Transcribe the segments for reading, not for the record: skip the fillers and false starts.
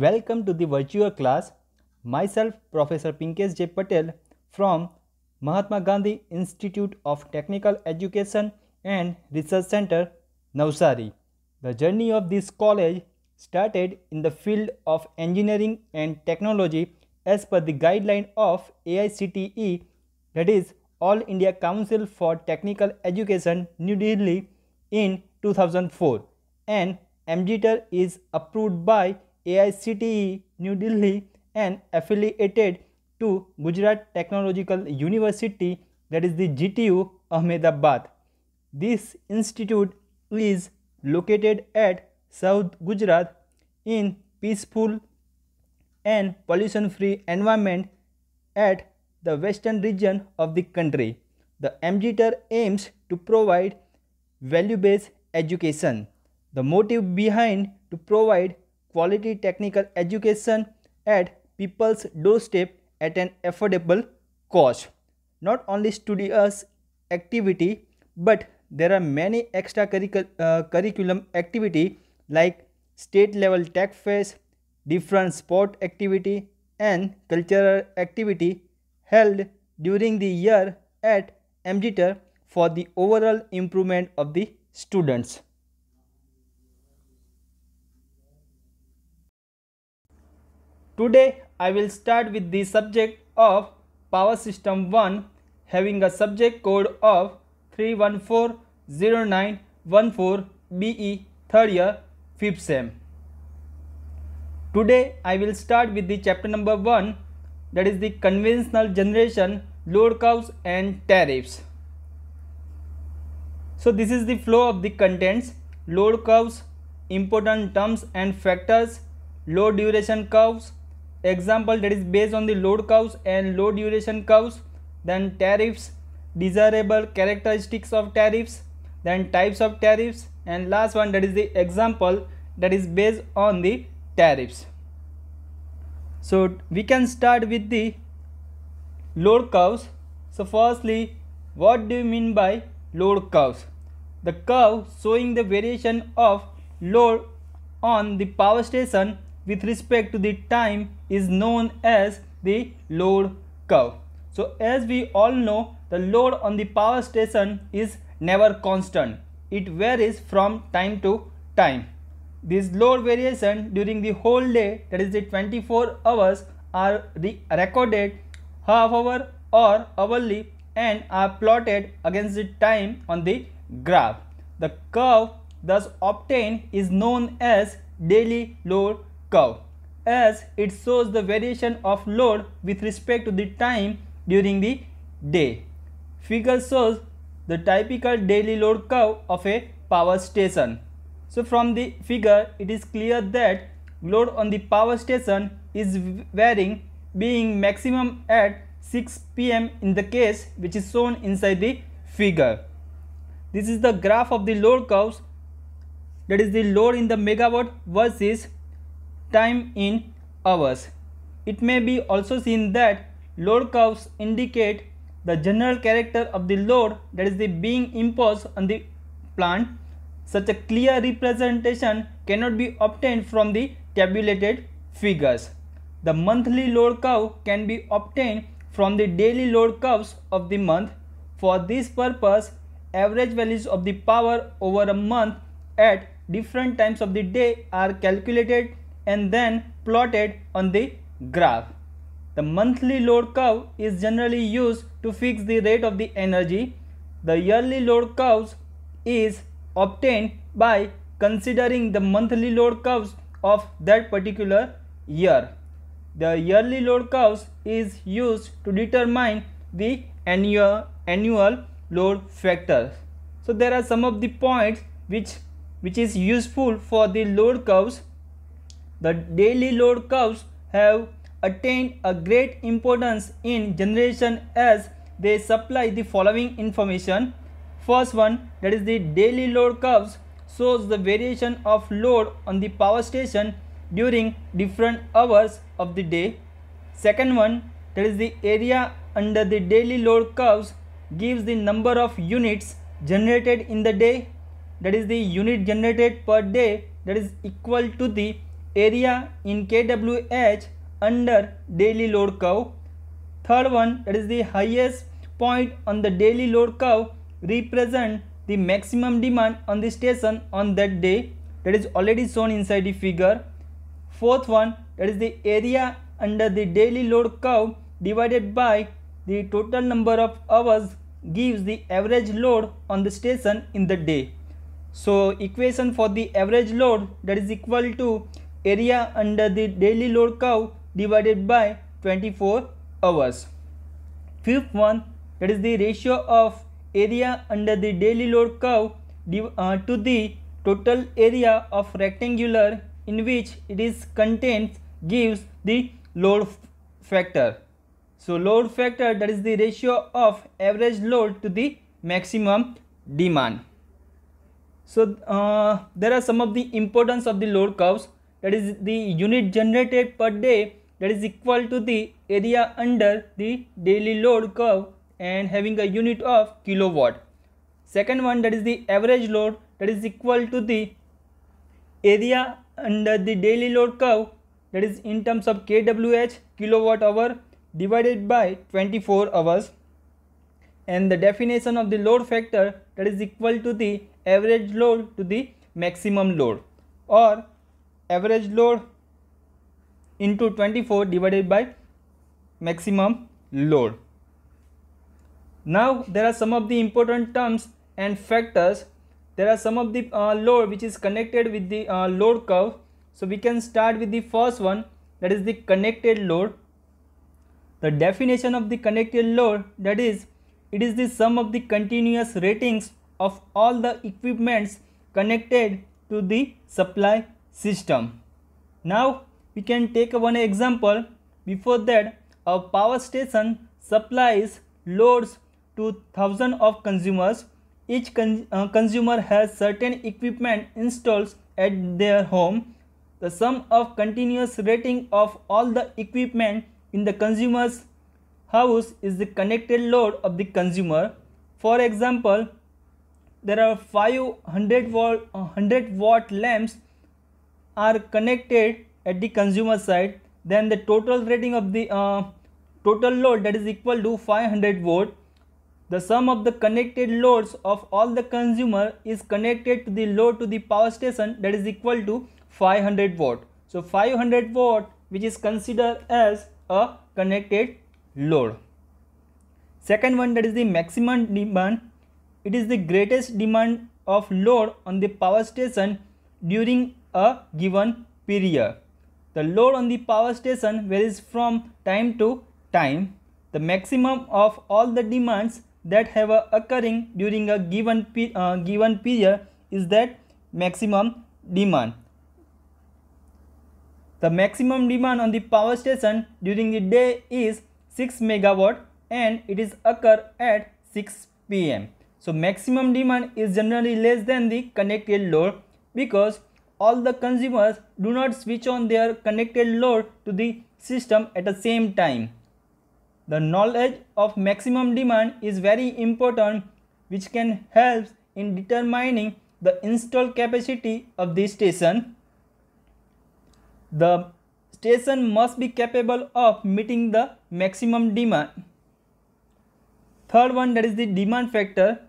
Welcome to the virtual class. Myself, Professor Pinkesh J. Patel from Mahatma Gandhi Institute of Technical Education and Research Center, Navsari. The journey of this college started in the field of engineering and technology as per the guideline of AICTE, that is All India Council for Technical Education, New Delhi in 2004, and MGTER is approved by AICTE New Delhi and affiliated to Gujarat Technological University, that is the GTU Ahmedabad. This institute is located at South Gujarat in peaceful and pollution-free environment at the western region of the country. The MGTER aims to provide value-based education. The motive behind to provide quality technical education at people's doorstep at an affordable cost. Not only studious activity, but there are many curriculum activity like state level tech fest, different sport activity and cultural activity held during the year at MGTER for the overall improvement of the students. Today I will start with the subject of Power System 1 having a subject code of 3140914 BE 3rd year 5th sem. Today I will start with the chapter number 1, that is the conventional generation, load curves and tariffs. So this is the flow of the contents: load curves, important terms and factors, load duration curves, example that is based on the load curves and load duration curves, then tariffs, desirable characteristics of tariffs, then types of tariffs, and last one that is the example that is based on the tariffs. So we can start with the load curves. So firstly, what do you mean by load curves? The curve showing the variation of load on the power station with respect to the time is known as the load curve. So as we all know, the load on the power station is never constant. It varies from time to time. This load variation during the whole day, that is the 24 hours, are recorded half hour or hourly and are plotted against the time on the graph. The curve thus obtained is known as daily load curve, as it shows the variation of load with respect to the time during the day. Figure shows the typical daily load curve of a power station. So from the figure it is clear that load on the power station is varying, being maximum at 6 pm in the case which is shown inside the figure. This is the graph of the load curves, that is the load in the megawatt versus time in hours. It may be also seen that load curves indicate the general character of the load that is the being imposed on the plant. Such a clear representation cannot be obtained from the tabulated figures. The monthly load curve can be obtained from the daily load curves of the month. For this purpose, average values of the power over a month at different times of the day are calculated and then plotted on the graph. The monthly load curve is generally used to fix the rate of the energy. The yearly load curves is obtained by considering the monthly load curves of that particular year. The yearly load curves is used to determine the annual load factor. So there are some of the points which is useful for the load curves. The daily load curves have attained a great importance in generation as they supply the following information. First one, that is the daily load curves, shows the variation of load on the power station during different hours of the day. Second one, that is the area under the daily load curves, gives the number of units generated in the day, that is the unit generated per day, that is equal to the area in kWh under daily load curve. Third one, that is the highest point on the daily load curve represent the maximum demand on the station on that day, that is already shown inside the figure. Fourth one, that is the area under the daily load curve divided by the total number of hours gives the average load on the station in the day. So equation for the average load, that is equal to area under the daily load curve divided by 24 hours. Fifth one, that is the ratio of area under the daily load curve to the total area of rectangular in which it is contained gives the load factor. So load factor, that is the ratio of average load to the maximum demand. So there are some of the importance of the load curves, that is the unit generated per day, that is equal to the area under the daily load curve and having a unit of kilowatt. Second one, that is the average load, that is equal to the area under the daily load curve, that is in terms of kWh, kilowatt hour, divided by 24 hours. And the definition of the load factor, that is equal to the average load to the maximum load, or average load into 24 divided by maximum load. Now there are some of the important terms and factors. There are some of the load which is connected with the load curve. So we can start with the first one, that is the connected load. The definition of the connected load, that is, it is the sum of the continuous ratings of all the equipments connected to the supply system. Now we can take one example. Before that, a power station supplies loads to thousands of consumers. Each consumer has certain equipment installed at their home. The sum of continuous rating of all the equipment in the consumer's house is the connected load of the consumer. For example, there are 500 watt lamps are connected at the consumer side. Then the total rating of the total load, that is equal to 500 watt. The sum of the connected loads of all the consumer is connected to the load to the power station, that is equal to 500 watt. So 500 watt, which is considered as a connected load. Second one, that is the maximum demand. It is the greatest demand of load on the power station during a given period. The load on the power station varies from time to time. The maximum of all the demands that have occurring during a given period is that maximum demand. The maximum demand on the power station during the day is 6 megawatt and it is occur at 6 p.m. So maximum demand is generally less than the connected load because all the consumers do not switch on their connected load to the system at the same time. The knowledge of maximum demand is very important, which can help in determining the installed capacity of the station. The station must be capable of meeting the maximum demand. Third one, that is the demand factor.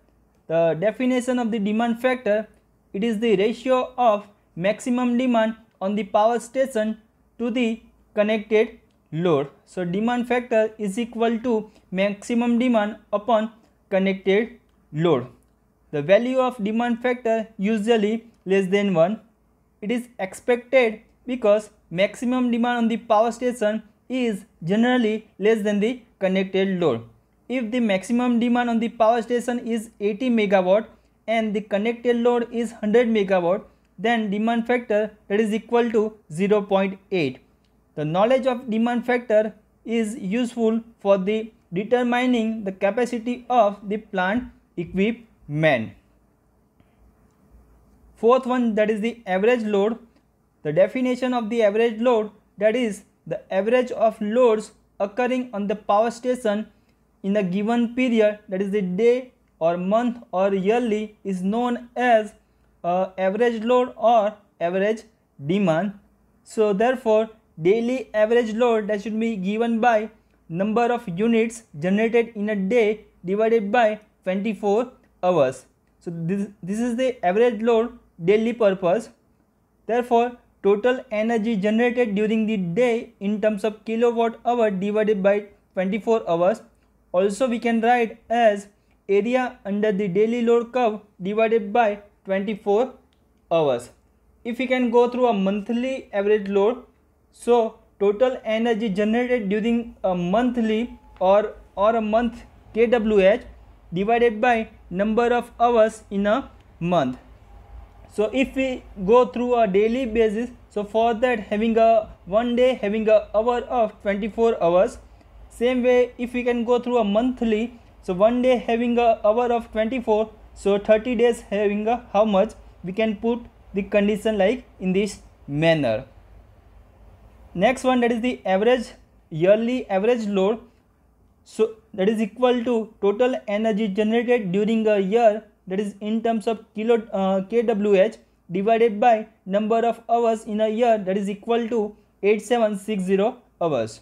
The definition of the demand factor, it is the ratio of maximum demand on the power station to the connected load. So demand factor is equal to maximum demand upon connected load. The value of demand factor usually less than 1. It is expected because maximum demand on the power station is generally less than the connected load. If the maximum demand on the power station is 80 megawatt and the connected load is 100 megawatt, then demand factor, that is equal to 0.8. The knowledge of demand factor is useful for the determining the capacity of the plant equipment. Fourth one, that is the average load. The definition of the average load, that is the average of loads occurring on the power station in a given period, that is the day or month or yearly, is known as average load or average demand. So therefore daily average load that should be given by number of units generated in a day divided by 24 hours. So this is the average load daily purpose. Therefore total energy generated during the day in terms of kilowatt hour divided by 24 hours. Also we can write as area under the daily load curve divided by 24 hours. If we can go through a monthly average load, so total energy generated during a monthly or a month kWh divided by number of hours in a month. So if we go through a daily basis, so for that having a one day having a hour of 24 hours. Same way if we can go through a monthly, so one day having a hour of 24, so 30 days having a how much, we can put the condition like in this manner. Next one, that is the average yearly average load. So that is equal to total energy generated during a year, that is in terms of kWh divided by number of hours in a year, that is equal to 8760 hours.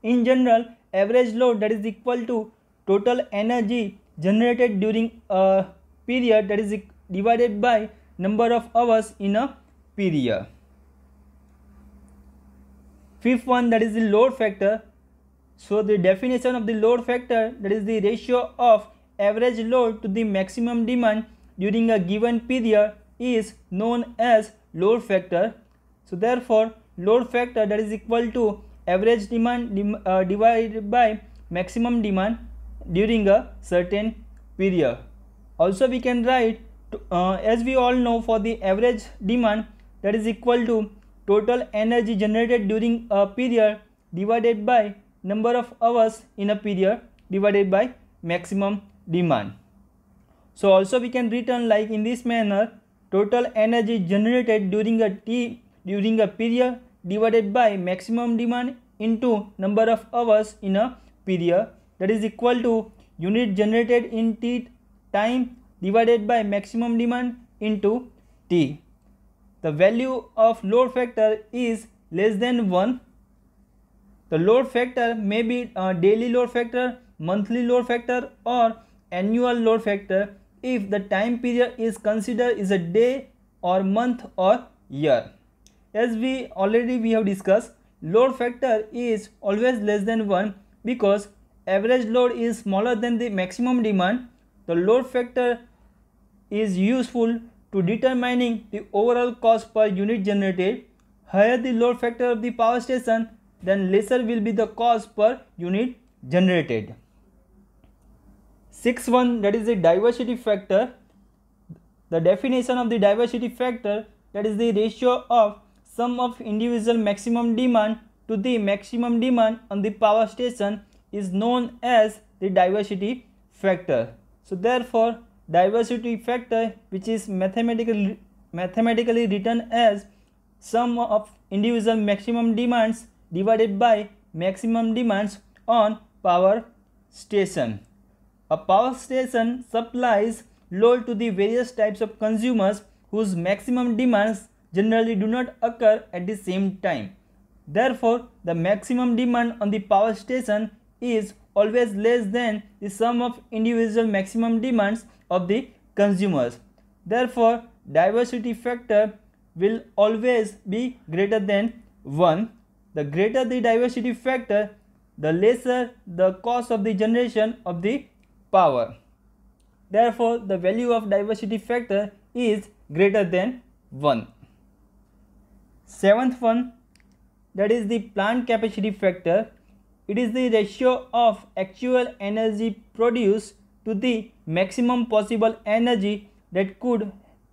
In general, average load that is equal to total energy generated during a period, that is divided by number of hours in a period. Fifth one, that is the load factor. So the definition of the load factor, that is the ratio of average load to the maximum demand during a given period, is known as load factor. So therefore load factor that is equal to average demand divided by maximum demand during a certain period. Also we can write as we all know, for the average demand, that is equal to total energy generated during a period divided by number of hours in a period divided by maximum demand. So also we can written like in this manner, total energy generated during a period divided by maximum demand into number of hours in a period, that is equal to unit generated in T time divided by maximum demand into T. The value of load factor is less than 1. The load factor may be daily load factor, monthly load factor or annual load factor if the time period is considered is a day or month or year. As we have discussed, load factor is always less than 1 because average load is smaller than the maximum demand. The load factor is useful to determining the overall cost per unit generated. Higher the load factor of the power station, then lesser will be the cost per unit generated. Sixth one, that is the diversity factor. The definition of the diversity factor, that is the ratio of sum of individual maximum demand to the maximum demand on the power station, is known as the diversity factor. So therefore diversity factor, which is mathematically written as sum of individual maximum demands divided by maximum demands on power station. A power station supplies load to the various types of consumers whose maximum demands generally do not occur at the same time. Therefore the maximum demand on the power station is always less than the sum of individual maximum demands of the consumers. Therefore diversity factor will always be greater than 1. The greater the diversity factor, the lesser the cost of the generation of the power. Therefore the value of diversity factor is greater than 1. Seventh one, that is the plant capacity factor. It is the ratio of actual energy produced to the maximum possible energy that could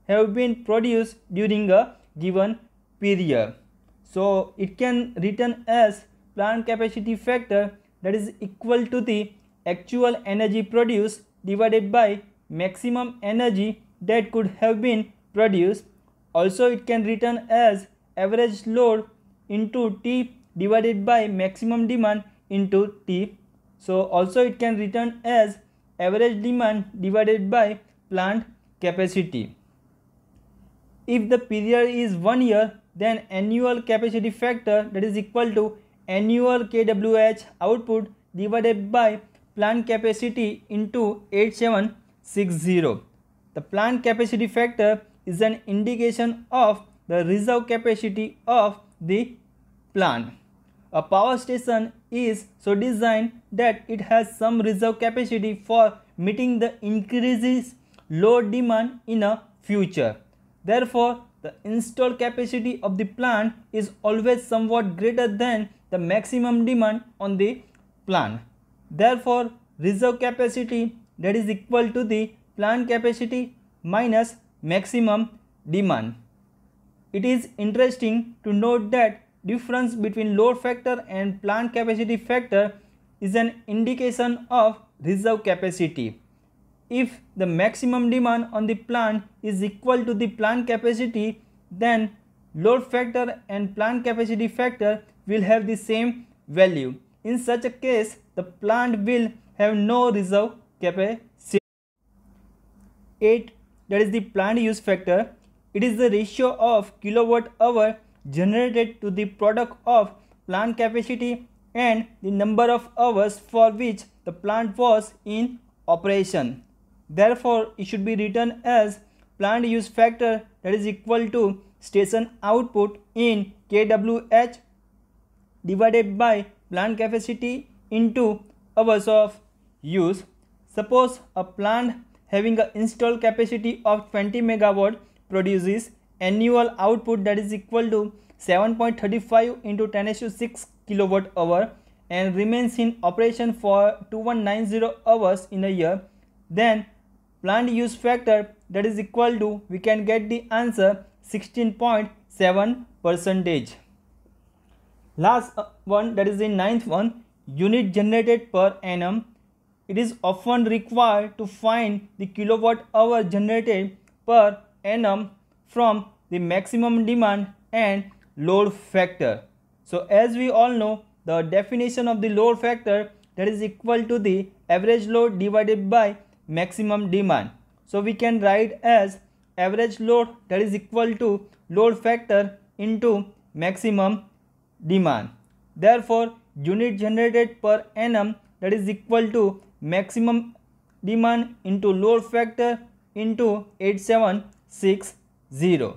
have been produced during a given period. So it can written as plant capacity factor, that is equal to the actual energy produced divided by maximum energy that could have been produced. Also it can written as average load into T divided by maximum demand into T. So also it can written as average demand divided by plant capacity. If the period is 1 year, then annual capacity factor, that is equal to annual kWh output divided by plant capacity into 8760. The plant capacity factor is an indication of the reserve capacity of the plant. A power station is so designed that it has some reserve capacity for meeting the increases load demand in a future. Therefore, the installed capacity of the plant is always somewhat greater than the maximum demand on the plant. Therefore, reserve capacity, that is equal to the plant capacity minus maximum demand. It is interesting to note that difference between load factor and plant capacity factor is an indication of reserve capacity. If the maximum demand on the plant is equal to the plant capacity, then load factor and plant capacity factor will have the same value. In such a case, the plant will have no reserve capacity. 8. That is the plant use factor. It is the ratio of kilowatt hour generated to the product of plant capacity and the number of hours for which the plant was in operation. Therefore, it should be written as plant use factor, that is equal to station output in kWh divided by plant capacity into hours of use. Suppose a plant having an installed capacity of 20 megawatt produces annual output, that is equal to 7.35 into 10⁶ kilowatt hour and remains in operation for 2190 hours in a year. Then plant use factor, that is equal to, we can get the answer 16.7%. Last one, that is the 9th one, unit generated per annum. It is often required to find the kilowatt hour generated per annum from the maximum demand and load factor. So as we all know, the definition of the load factor, that is equal to the average load divided by maximum demand. So we can write as average load, that is equal to load factor into maximum demand. Therefore, unit generated per annum, that is equal to maximum demand into load factor into 8760.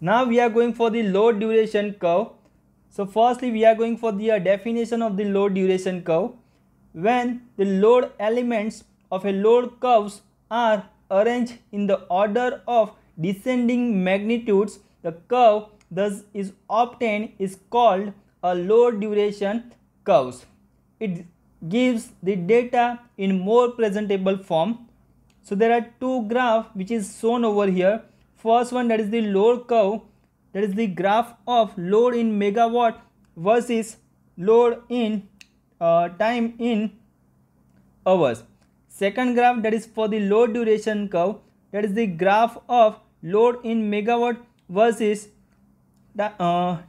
Now we are going for the load duration curve. So firstly, we are going for the definition of the load duration curve. When the load elements of a load curves are arranged in the order of descending magnitudes, the curve thus is obtained is called a load duration curve. It gives the data in more presentable form. So there are two graphs which is shown over here. First one, that is the load curve, that is the graph of load in megawatt versus load in time in hours. Second graph, that is for the load duration curve, that is the graph of load in megawatt versus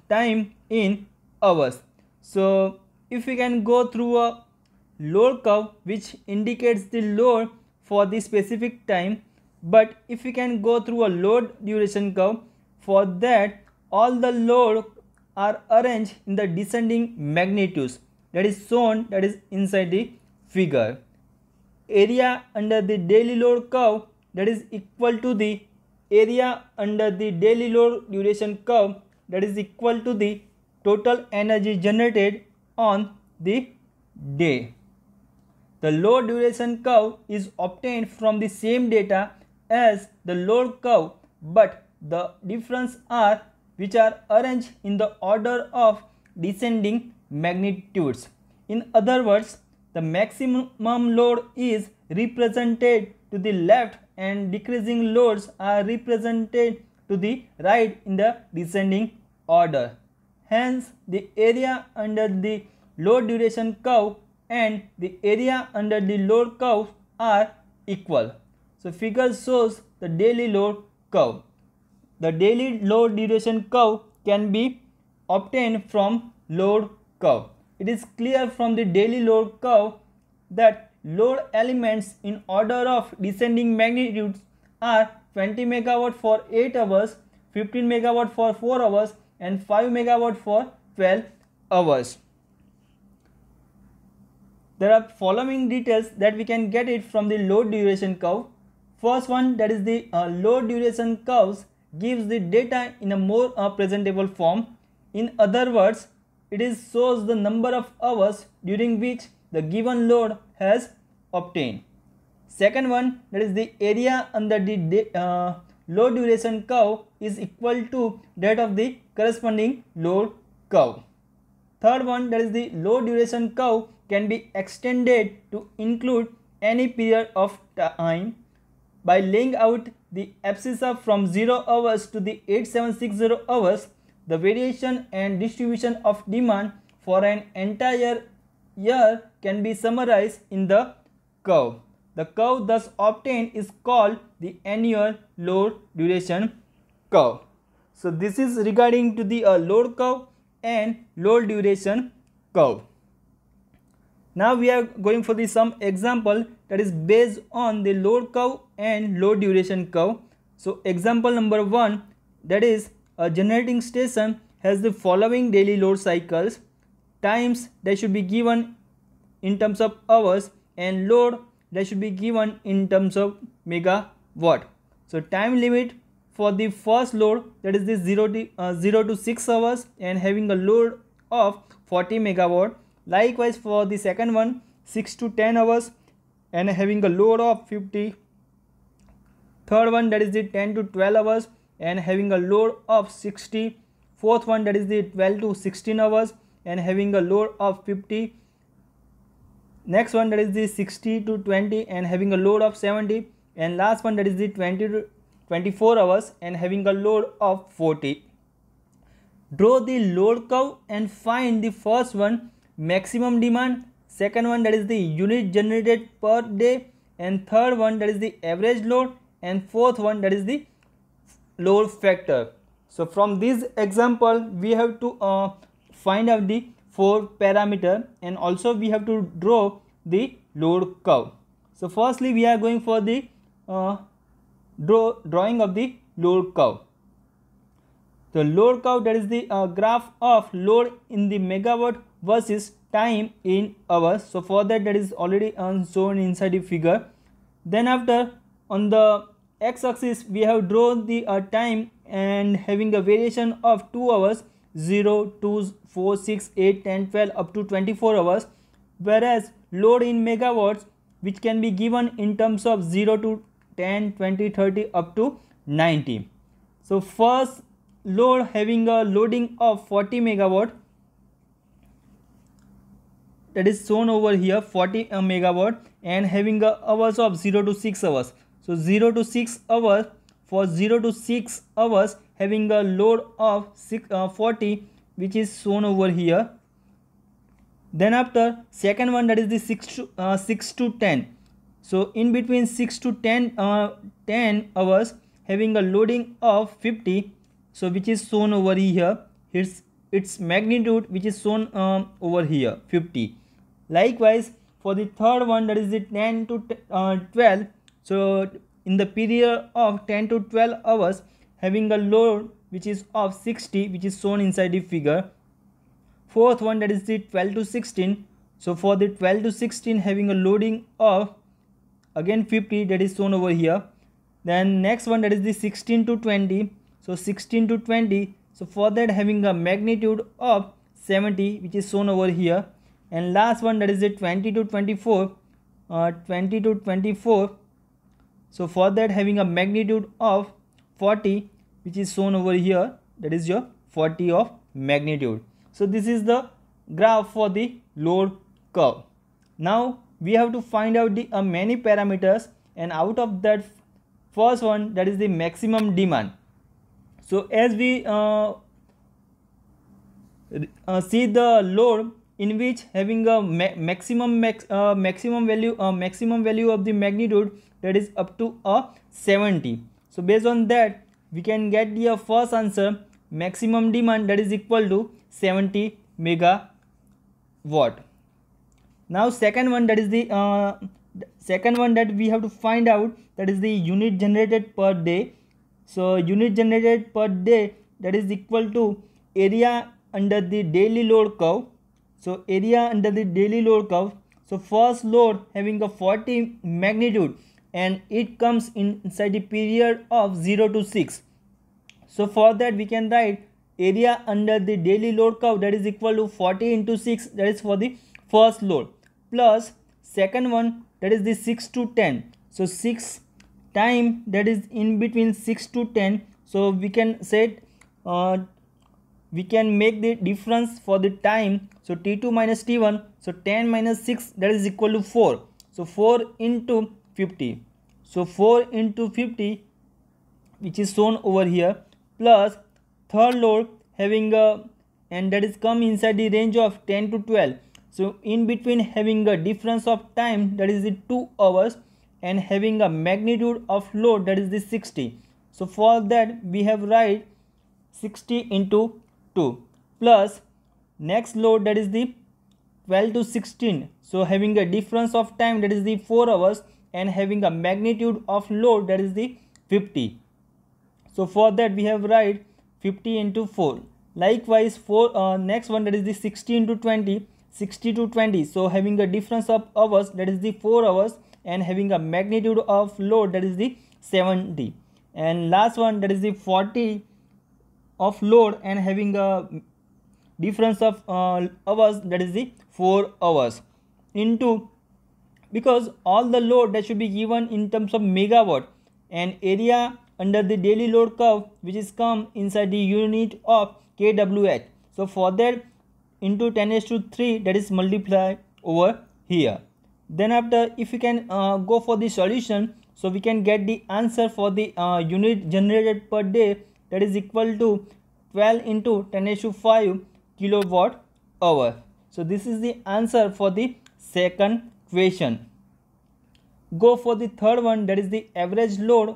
time in hours. So if we can go through a load curve which indicates the load for the specific time, but if we can go through a load duration curve, for that all the load are arranged in the descending magnitudes, that is shown, that is inside the figure. Area under the daily load curve, that is equal to the area under the daily load duration curve, that is equal to the total energy generated on the day. The load duration curve is obtained from the same data as the load curve, but the difference are which are arranged in the order of descending magnitudes. In other words, the maximum load is represented to the left and decreasing loads are represented to the right in the descending order. Hence, the area under the load duration curve and the area under the load curve are equal. So figure shows the daily load curve. The daily load duration curve can be obtained from load curve. It is clear from the daily load curve that load elements in order of descending magnitudes are 20 megawatt for 8 hours, 15 megawatt for 4 hours and 5 megawatt for 12 hours. There are following details that we can get it from the load duration curve. First one, that is the load duration curves, gives the data in a more presentable form. In other words, it shows the number of hours during which the given load has obtained. Second one, that is the area under the load duration curve is equal to that of the corresponding load curve. Third one, that is the load duration curve can be extended to include any period of time. By laying out the abscissa from 0 hours to the 8760 hours, the variation and distribution of demand for an entire year can be summarized in the curve. The curve thus obtained is called the annual load duration curve. So this is regarding to the load curve and load duration curve. Now we are going for some example that is based on the load curve and load duration curve. So example number 1, that is a generating station has the following daily load cycles. Times that should be given in terms of hours, and load that should be given in terms of megawatt. So time limit for the first load, that is the 0 to 6 hours and having a load of 40 megawatt. Likewise for the second one, 6 to 10 hours and having a load of 50. Third one, that is the 10 to 12 hours and having a load of 60. Fourth one, that is the 12 to 16 hours and having a load of 50. Next one, that is the 60 to 20 and having a load of 70. And last one, that is the 20 to 24 hours and having a load of 40. Draw the load curve and find the first one, maximum demand. Second one, that is the unit generated per day. And third one, that is the average load. And fourth one, that is the load factor. So from this example, we have to find out the 4 parameter, and also we have to draw the load curve. So firstly, we are going for the drawing of the load curve. The load curve, that is the graph of load in the megawatt versus time in hours. So for that is already shown inside the figure. Then after, on the x-axis we have drawn the time and having a variation of 2 hours, 0, 2, 4, 6, 8, 10, 12 up to 24 hours, whereas load in megawatts, which can be given in terms of 0 to 10, 20, 30 up to 90. So first load having a loading of 40 megawatt, that is shown over here, 40 megawatt, and having a hours of 0 to 6 hours. So 0 to 6 hours, for 0 to 6 hours having a load of 40, which is shown over here. Then after, second one, that is the 6 to 10. So in between 6 to 10 hours having a loading of 50, so which is shown over here. Its magnitude, which is shown over here, 50. Likewise for the third one, that is the 10 to 12. So in the period of 10 to 12 hours having a load which is of 60, which is shown inside the figure. Fourth one, that is the 12 to 16. So for the 12 to 16 having a loading of again 50, that is shown over here. Then next one, that is the 16 to 20. So 16 to 20, so for that having a magnitude of 70, which is shown over here. And last one, that is the 20 to 24. 20 to 24, so for that having a magnitude of 40, which is shown over here, that is your 40 of magnitude. So this is the graph for the load curve. Now we have to find out the many parameters, and out of that, first one, that is the maximum demand. So as we see the load in which having a maximum value of the magnitude, that is up to 70. So based on that we can get the first answer, maximum demand, that is equal to 70 megawatt. Now second one, that is the second one that we have to find out, that is the unit generated per day. So unit generated per day, that is equal to area under the daily load curve. So area under the daily load curve. So first load having a 40 magnitude and it comes inside the period of 0 to 6. So for that we can write area under the daily load curve, that is equal to 40 into 6, that is for the first load, plus second one, that is the 6 to 10. So 6 time, that is in between 6 to 10. So we can set we can make the difference for the time. So T2 minus T1, so 10 minus 6, that is equal to 4. So 4 into 50. So 4 into 50, which is shown over here, plus third load having a, and that is come inside the range of 10 to 12. So in between having a difference of time, that is the 2 hours, and having a magnitude of load, that is the 60. So for that we have write 60 into 2, plus next load, that is the 12 to 16. So having a difference of time, that is the 4 hours, and having a magnitude of load, that is the 50. So for that we have write 50 into 4. Likewise for next one, that is the 60 into 20, 60 to 20. So having a difference of hours, that is the 4 hours, and having a magnitude of load, that is the 70. And last one, that is the 40 of load and having a difference of hours, that is the 4 hours, into, because all the load that should be given in terms of megawatt, and area under the daily load curve, which is come inside the unit of kWh. So for that, into 10⁻3, that is multiply over here. Then after, if we can go for the solution, so we can get the answer for the unit generated per day, that is equal to 12 into 10⁵ kilowatt hour. So this is the answer for the second question. Go for the third one, that is the average load.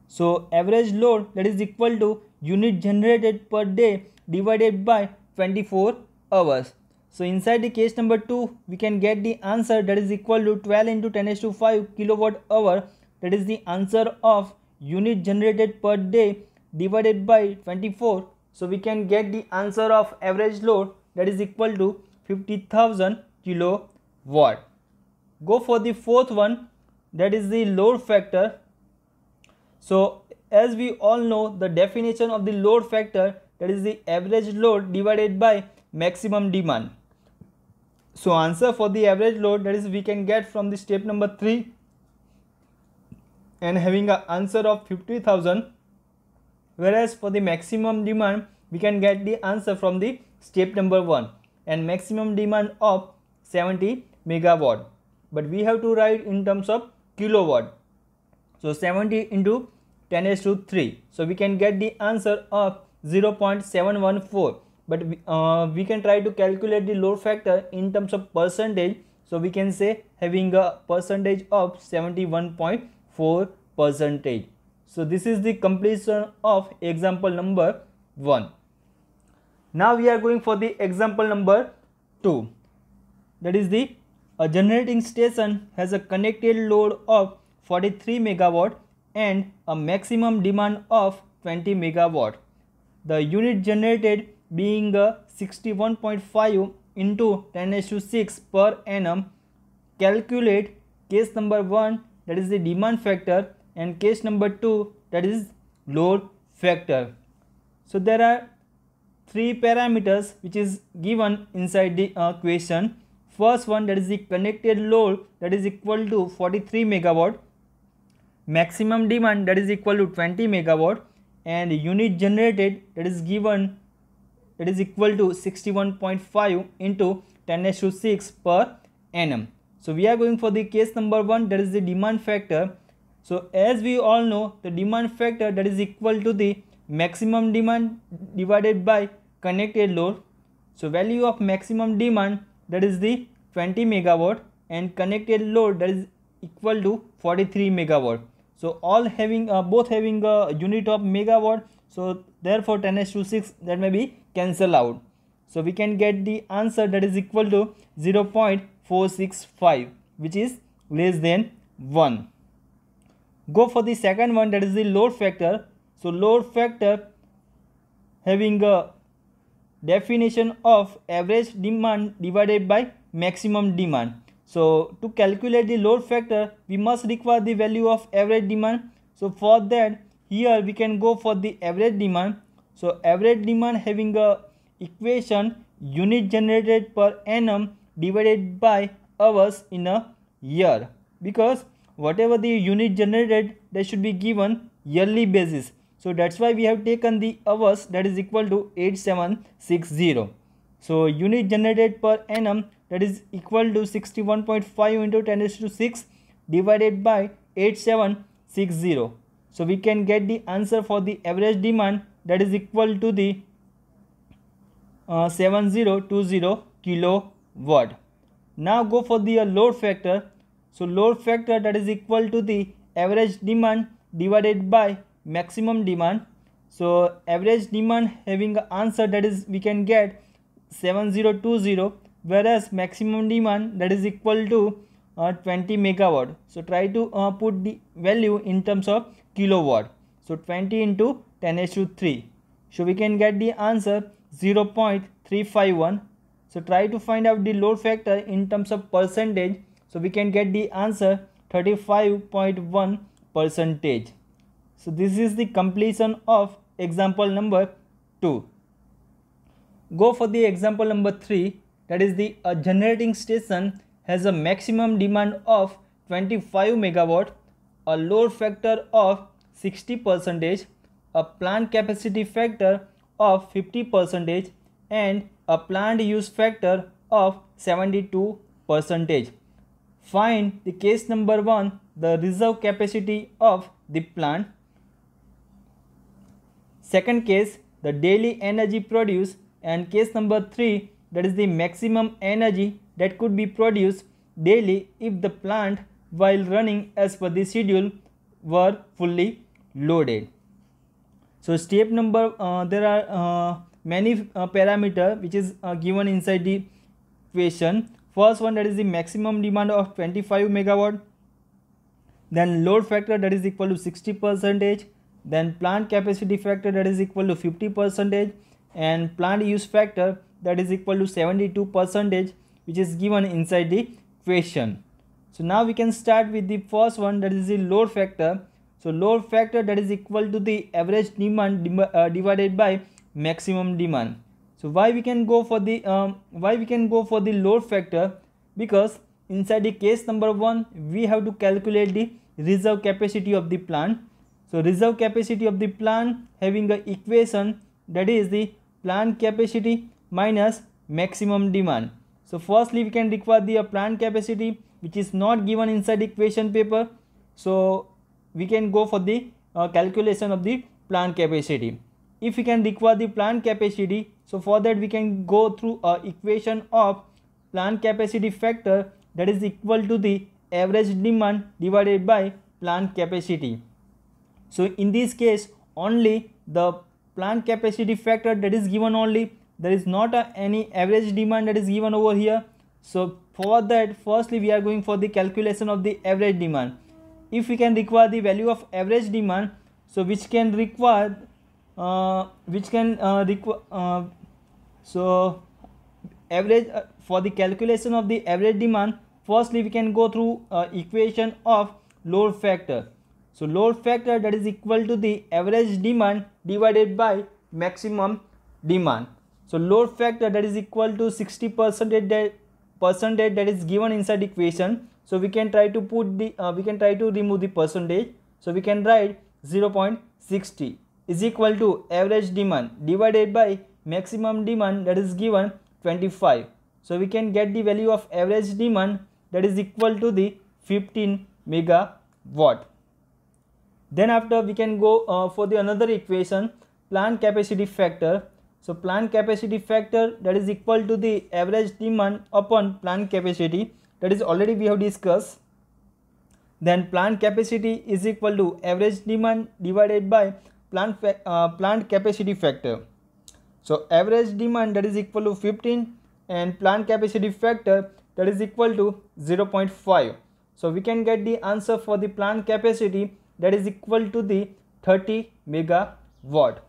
So average load, that is equal to unit generated per day divided by 24 hours. So inside the case number 2, we can get the answer, that is equal to 12 into 10⁵ kilowatt hour, that is the answer of unit generated per day divided by 24. So we can get the answer of average load, that is equal to 50,000 kilowatt. Go for the fourth one, that is the load factor. So as we all know, the definition of the load factor, that is the average load divided by maximum demand. So answer for the average load, that is we can get from the step number 3, and having an answer of 50,000, whereas for the maximum demand we can get the answer from the step number 1, and maximum demand of 70 megawatt, but we have to write in terms of kilowatt. So 70 into 10⁻3, so we can get the answer of 0.714, but we can try to calculate the load factor in terms of percentage. So we can say having a percentage of 71.4%. So this is the completion of example number 1. Now we are going for the example number 2. That is the a generating station has a connected load of 43 megawatt and a maximum demand of 20 megawatt. The unit generated being a 61.5 into 10⁶ per annum. Calculate case number 1, that is the demand factor, and case number 2, that is load factor. So there are 3 parameters which is given inside the question. First one, that is the connected load, that is equal to 43 megawatt, maximum demand, that is equal to 20 megawatt, and unit generated, that is given, that is equal to 61.5 into 10⁶ per annum. So we are going for the case number 1, that is the demand factor. So as we all know, the demand factor, that is equal to the maximum demand divided by connected load. So value of maximum demand, that is the 20 megawatt, and connected load, that is equal to 43 megawatt. So all having both having a unit of megawatt, so therefore 10⁶ that may be cancel out. So we can get the answer, that is equal to 0.465, which is less than 1. Go for the second one, that is the load factor. So load factor having a definition of average demand divided by maximum demand. So to calculate the load factor, we must require the value of average demand. So for that, here we can go for the average demand. So average demand having a equation unit generated per annum divided by hours in a year, because whatever the unit generated, that should be given yearly basis. So that's why we have taken the hours, that is equal to 8760. So unit generated per annum, that is equal to 61.5 into 10 raised to 6 divided by 8760. So we can get the answer for the average demand, that is equal to the 7020 kilowatt. Now go for the load factor. So load factor, that is equal to the average demand divided by maximum demand. So average demand having an answer, that is we can get 7020, whereas maximum demand, that is equal to 20 megawatt. So try to put the value in terms of kilowatt. So 20 into 10 raised to 3. So we can get the answer 0.351. So try to find out the load factor in terms of percentage. So we can get the answer 35.1%. So this is the completion of example number 2. Go for the example number 3, that is the generating station has a maximum demand of 25 megawatt, a load factor of 60%, a plant capacity factor of 50%, and a plant use factor of 72%. Find the case number 1, the reserve capacity of the plant. Second case, the daily energy produced, and case number 3, that is the maximum energy that could be produced daily if the plant while running as per the schedule were fully loaded. So step number, there are many parameter which is given inside the equation. First one, that is the maximum demand of 25 megawatt, then load factor, that is equal to 60%, then plant capacity factor, that is equal to 50%, and plant use factor, that is equal to 72%, which is given inside the equation. So now we can start with the first one, that is the load factor. So load factor, that is equal to the average demand divided by maximum demand. So why we can go for the load factor? Because inside the case number 1, we have to calculate the reserve capacity of the plant. So reserve capacity of the plant having a equation, that is the plant capacity minus maximum demand. So firstly we can require the plant capacity, which is not given inside the equation paper. So we can go for the calculation of the plant capacity. If we can require the plant capacity, so for that we can go through a equation of plant capacity factor, that is equal to the average demand divided by plant capacity. So in this case, only the plant capacity factor that is given only, there is not any average demand that is given over here. So for that, firstly we are going for the calculation of the average demand. If we can require the value of average demand, so which can require so average for the calculation of the average demand, firstly we can go through equation of load factor. So load factor, that is equal to the average demand divided by maximum demand. So load factor, that is equal to 60% that is given inside equation. So we can try to put the remove the percentage. So we can write 0.60 is equal to average demand divided by maximum demand, that is given 25. So we can get the value of average demand, that is equal to the 15 megawatt. Then after we can go for the another equation, plant capacity factor. So plant capacity factor, that is equal to the average demand upon plant capacity, that is already we have discussed. Then plant capacity is equal to average demand divided by plant capacity factor. So average demand, that is equal to 15, and plant capacity factor, that is equal to 0.5. So we can get the answer for the plant capacity, that is equal to the 30 megawatt.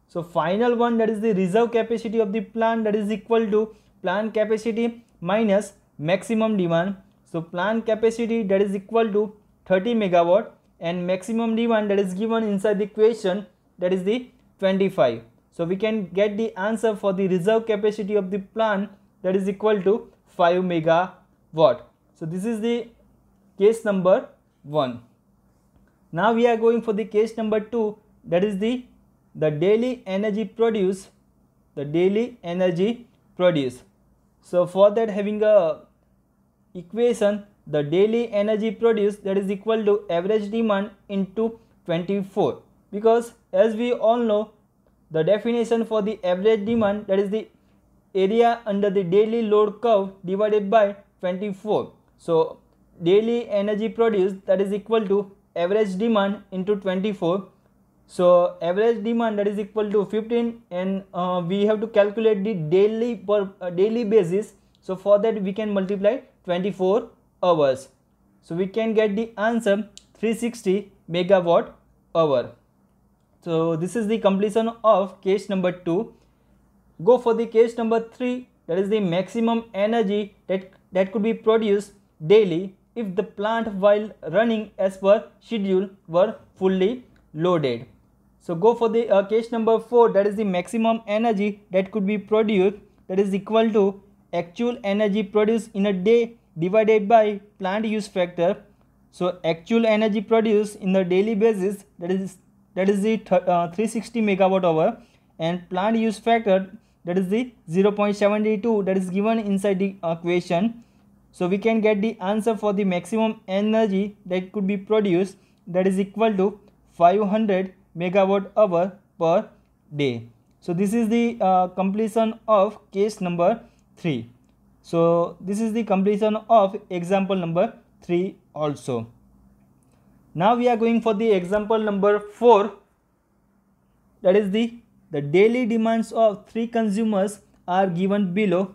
So final one, that is the reserve capacity of the plant, that is equal to plant capacity minus maximum demand. So plant capacity, that is equal to 30 megawatt, and maximum demand, that is given inside the equation, that is the 25. So we can get the answer for the reserve capacity of the plant, that is equal to 5 megawatt. So this is the case number 1. Now we are going for the case number 2, that is the daily energy produced. So for that, having a equation, the daily energy produced, that is equal to average demand into 24, because as we all know, the definition for the average demand, that is the area under the daily load curve divided by 24. So daily energy produced, that is equal to average demand into 24. So average demand, that is equal to 15, and we have to calculate the daily basis. So for that we can multiply 24 hours. So we can get the answer 360 megawatt hour. So this is the completion of case number 2. Go for the case number 3, that is the maximum energy that could be produced daily if the plant while running as per schedule were fully loaded. So go for the case number 4, that is the maximum energy that could be produced, that is equal to actual energy produced in a day divided by plant use factor. So actual energy produced in the daily basis, that is the 360 megawatt hour, and plant use factor, that is the 0.72, that is given inside the equation. So we can get the answer for the maximum energy that could be produced, that is equal to 500 megawatt hour per day. So this is the completion of case number 3. So this is the completion of example number 3 also. Now we are going for the example number 4, that is the daily demands of 3 consumers are given below,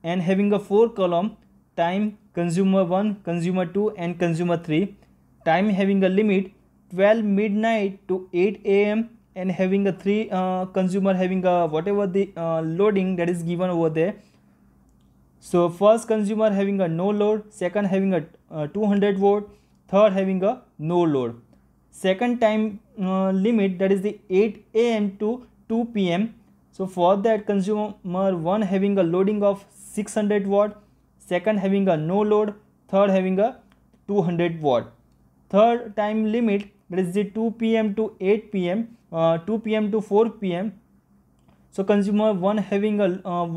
and having a 4 column: time, consumer 1, consumer 2, and consumer 3. Time having a limit 12 midnight to 8 a.m. and having a 3 consumer having a whatever the loading that is given over there. So first consumer having a no load, second having a 200 watt, third having a no load. Second time limit, that is the 8 a.m. to 2 p.m. So for that, consumer 1 having a loading of 600 watt, second having a no load, third having a 200 watt. Third time limit, that is the 2 p.m. to 8 p.m., 2 p.m. to 4 p.m. So consumer 1 having a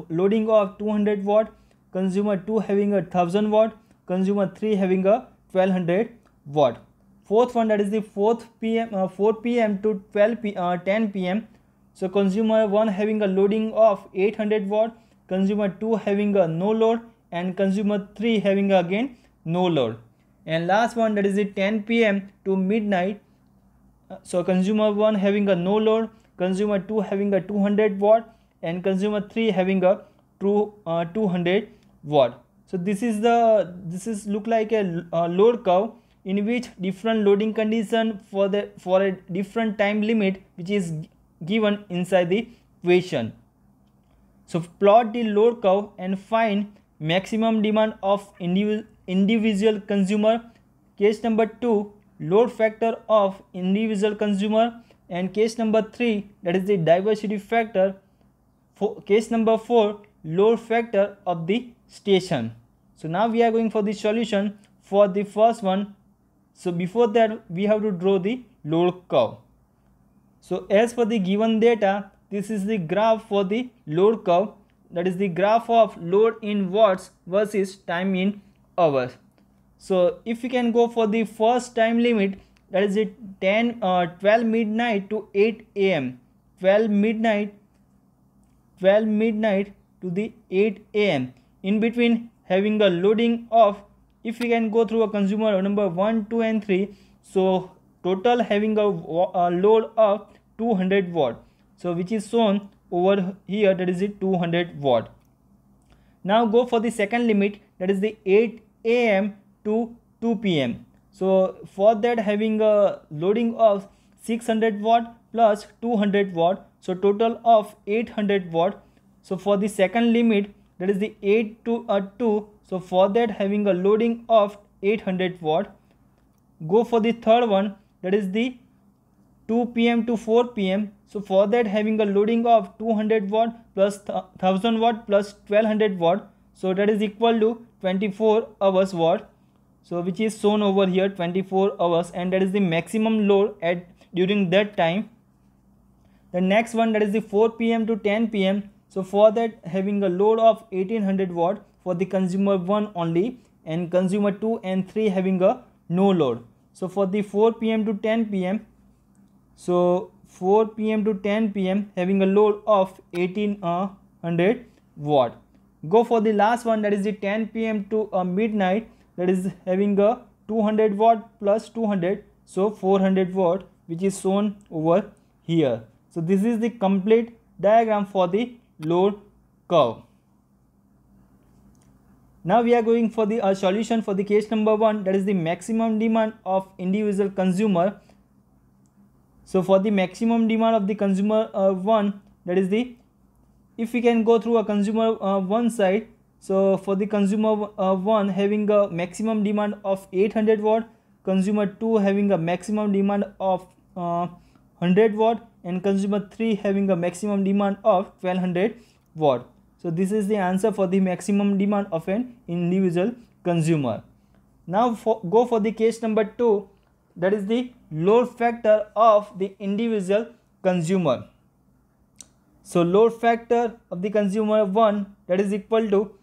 loading of 200 watt, consumer 2 having a 1000 watt, consumer 3 having a 1200 watt. Fourth one, that is the 4 p.m. to 10 p.m. So consumer 1 having a loading of 800 watt, consumer 2 having a no load, and consumer 3 having again no load. And last one, that is the 10 p.m. to midnight. So consumer 1 having a no load, consumer 2 having a 200 watt, and consumer 3 having a 200 watt. So this is look like a load curve in which different loading condition for a different time limit which is given inside the equation. So plot the load curve and find maximum demand of individual consumer. Case number 2, load factor of individual consumer, and case number 3, that is the diversity factor. Case number 4, load factor of the station. So now we are going for the solution for the first one. So before that, we have to draw the load curve. So as for the given data, this is the graph for the load curve, that is the graph of load in watts versus time in hours. So if we can go for the first time limit, that is it 12 midnight to 8 a.m. 12 midnight to the 8 a.m. In between having a loading of, if we can go through a consumer number 1, 2 and 3, so total having a load of 200 watt. So which is shown over here, that is it 200 watt. Now go for the second limit, that is the 8 a.m. to 2 p.m. So for that having a loading of 600 watt plus 200 watt, so total of 800 watt. So for the second limit, that is the 8 to 2, so for that having a loading of 800 watt. Go for the third one, that is the 2 p.m. to 4 p.m. So for that having a loading of 200 watt plus 1000 watt plus 1200 watt, so that is equal to 24 hours watt. So which is shown over here 24 hours, and that is the maximum load at during that time. The next one, that is the 4 p.m. to 10 p.m. So for that having a load of 1800 watt for the consumer 1 only, and consumer 2 and 3 having a no load. So for the 4 p.m. to 10 p.m. so 4 p.m. to 10 p.m. having a load of 1800 watt. Go for the last one, that is the 10 p.m. to midnight, that is having a 200 watt plus 200, so 400 watt, which is shown over here. So this is the complete diagram for the load curve. Now we are going for the solution for the case number 1, that is the maximum demand of individual consumer. So for the maximum demand of the consumer 1, that is the, if we can go through a consumer 1 side, so for the consumer 1 having a maximum demand of 800 watt, consumer 2 having a maximum demand of 100 watt, and consumer 3 having a maximum demand of 1200 watt. So this is the answer for the maximum demand of an individual consumer. Now go for the case number 2, that is the load factor of the individual consumer. So load factor of the consumer 1, that is equal to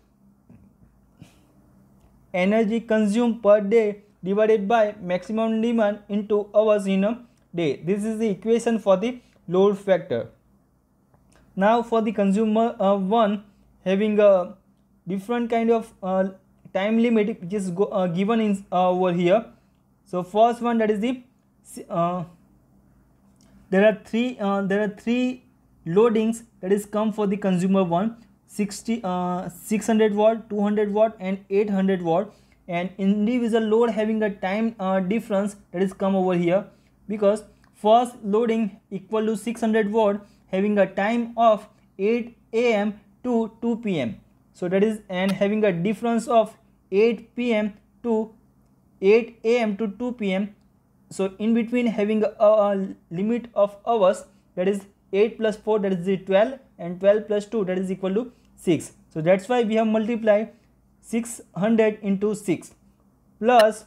energy consumed per day divided by maximum demand into hours in a day. This is the equation for the load factor. Now for the consumer 1 having a different kind of time limit, which is given in over here. So first one, that is the there are three loadings that is come for the consumer 1, 600 watt, 200 watt and 800 watt, and individual load having a time difference that is come over here, because first loading equal to 600 watt having a time of 8 a.m. to 2 p.m. so that is, and having a difference of 8 p.m. to 8 a.m. to 2 p.m. so in between having a limit of hours, that is 8 plus 4, that is the 12, and 12 plus 2, that is equal to 6. So that's why we have multiplied 600 into 6 plus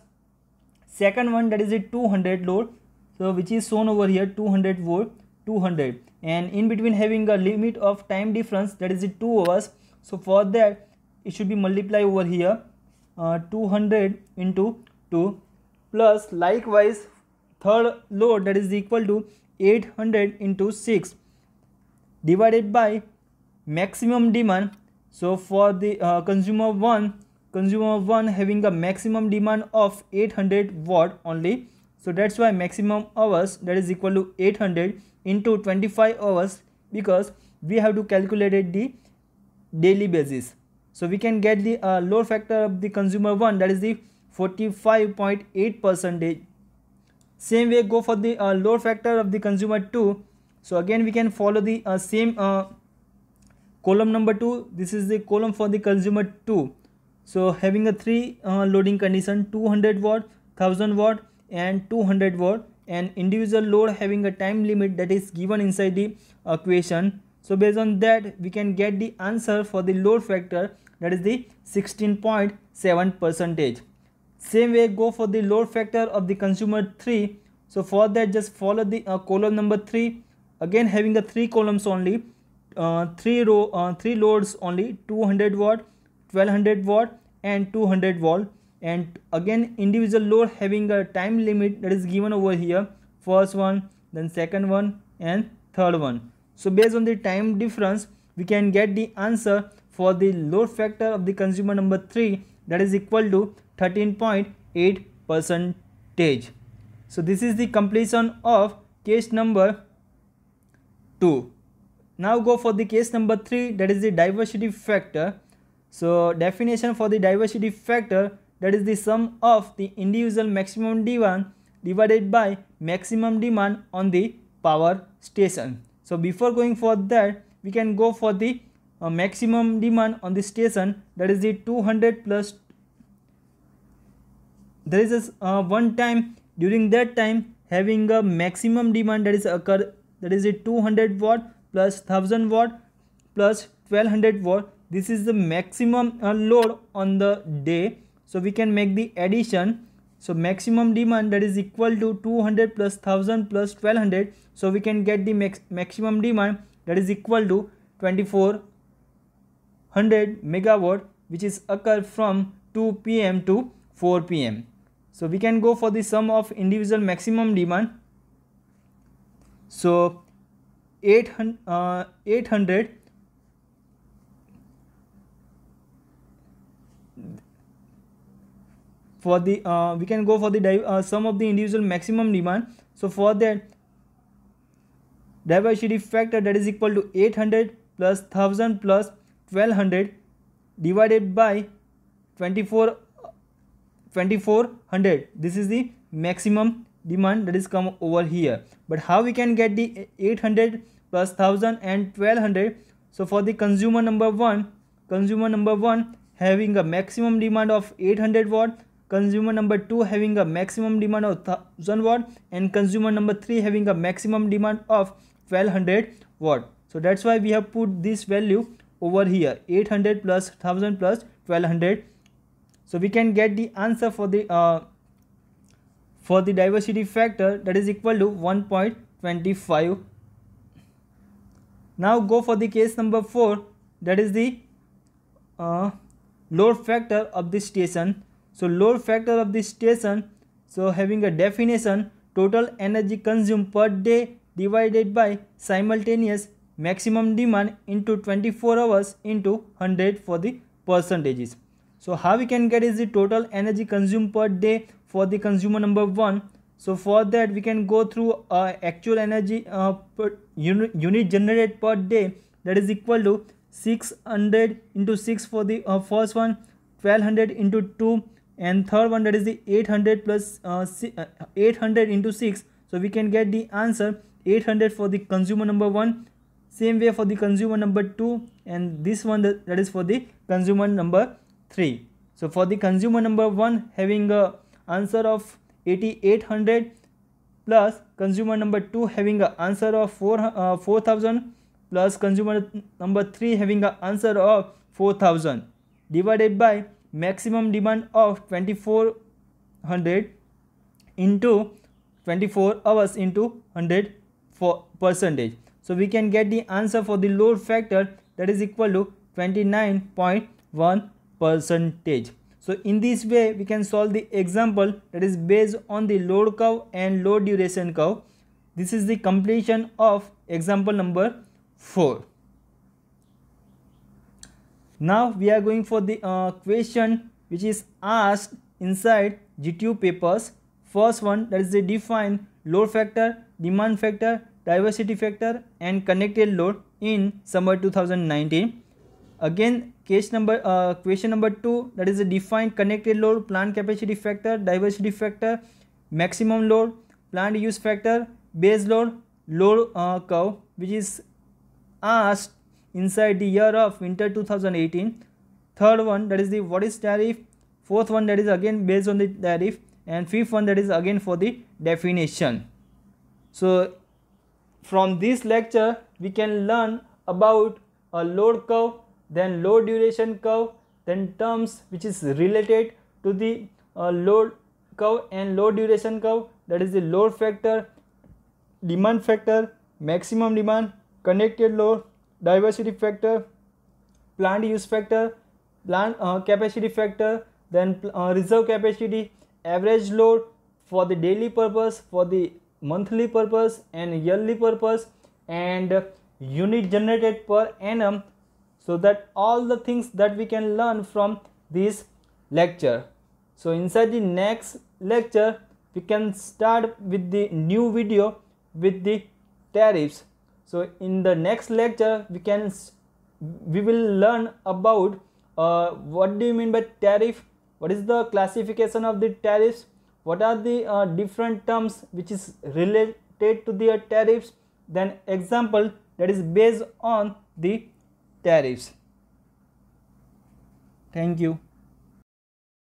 second one, that is the 200 load, so which is shown over here 200 volt 200, and in between having a limit of time difference, that is the 2 hours. So for that it should be multiplied over here 200 into 2 plus likewise third load, that is equal to 800 into 6 divided by maximum demand. So for the consumer 1 having a maximum demand of 800 watt only, so that's why maximum hours, that is equal to 800 into 25 hours, because we have to calculate it the daily basis. So we can get the load factor of the consumer 1, that is the 45.8%. Same way go for the load factor of the consumer 2. So again we can follow the same column number 2. This is the column for the consumer 2. So having a 3 loading condition, 200 watt, 1000 watt and 200 watt, and individual load having a time limit that is given inside the equation. So based on that we can get the answer for the load factor, that is the 16.7%. Same way go for the load factor of the consumer 3. So for that just follow the column number 3. Again having the 3 columns only, 3 loads only, 200 watt, 1200 watt and 200 watt, and again individual load having a time limit that is given over here, first one, then second one and third one. So based on the time difference we can get the answer for the load factor of the consumer number 3, that is equal to 13.8%. So this is the completion of case number 2. Now go for the case number 3, that is the diversity factor. So definition for the diversity factor, that is the sum of the individual maximum demand divided by maximum demand on the power station. So before going for that, we can go for the maximum demand on the station, that is the 200 plus. There is a one time, during that time having a maximum demand that is occur, that is a 200 watt plus 1000 watt plus 1200 watt. This is the maximum load on the day. So we can make the addition. So maximum demand that is equal to 200 plus 1000 plus 1200. So we can get the maximum demand that is equal to 2400 megawatt, which is occur from 2 p.m. to 4 p.m. So we can go for the sum of individual maximum demand. So 800 for the we can go for the sum of the individual maximum demand. So for that, diversity factor that is equal to 800 plus 1000 plus 1200 divided by 2400. This is the maximum demand that is come over here. But how we can get the 800 plus 1000 and 1200? So for the consumer number 1 having a maximum demand of 800 watt, consumer number 2 having a maximum demand of 1000 watt, and consumer number 3 having a maximum demand of 1200 watt. So that's why we have put this value over here, 800 plus 1000 plus 1200. So we can get the answer for the diversity factor, that is equal to 1.25. Now go for the case number 4, that is the load factor of the station. So load factor of the station, so having a definition, total energy consumed per day divided by simultaneous maximum demand into 24 hours into 100 for the percentages. So how we can get is the total energy consumed per day for the consumer number 1. So for that we can go through actual energy per unit generated per day, that is equal to 600 into 6 for the first one, 1200 into 2, and third one that is the 800 plus 800 into 6. So we can get the answer 800 for the consumer number 1, same way for the consumer number 2, and this one that is for the consumer number 3. So for the consumer number 1 having a answer of 8800 plus consumer number 2 having a answer of 4000 plus consumer number 3 having a answer of 4000 divided by maximum demand of 2400 into 24 hours into 100 for percentage. So we can get the answer for the load factor, that is equal to 29.1%. So in this way we can solve the example that is based on the load curve and load duration curve. This is the completion of example number 4. Now we are going for the question which is asked inside GTU papers. First one, that is the define load factor, demand factor, diversity factor and connected load in summer 2019. Again question number 2, that is the define connected load, plant capacity factor, diversity factor, maximum load, plant use factor, base load, load curve, which is asked inside the year of winter 2018. Third one, that is the what is tariff. Fourth one, that is again based on the tariff, and fifth one, that is again for the definition. So from this lecture we can learn about a load curve, then load duration curve, then terms which is related to the load curve and load duration curve, that is the load factor, demand factor, maximum demand, connected load, diversity factor, plant use factor, plant capacity factor, then reserve capacity, average load for the daily purpose, for the monthly purpose and yearly purpose, and unit generated per annum. So that all the things that we can learn from this lecture. So inside the next lecture we can start with the new video with the tariffs. So in the next lecture we will learn about what do you mean by tariff, what is the classification of the tariffs, what are the different terms which is related to the tariffs, then example that is based on the tariffs. Thank you.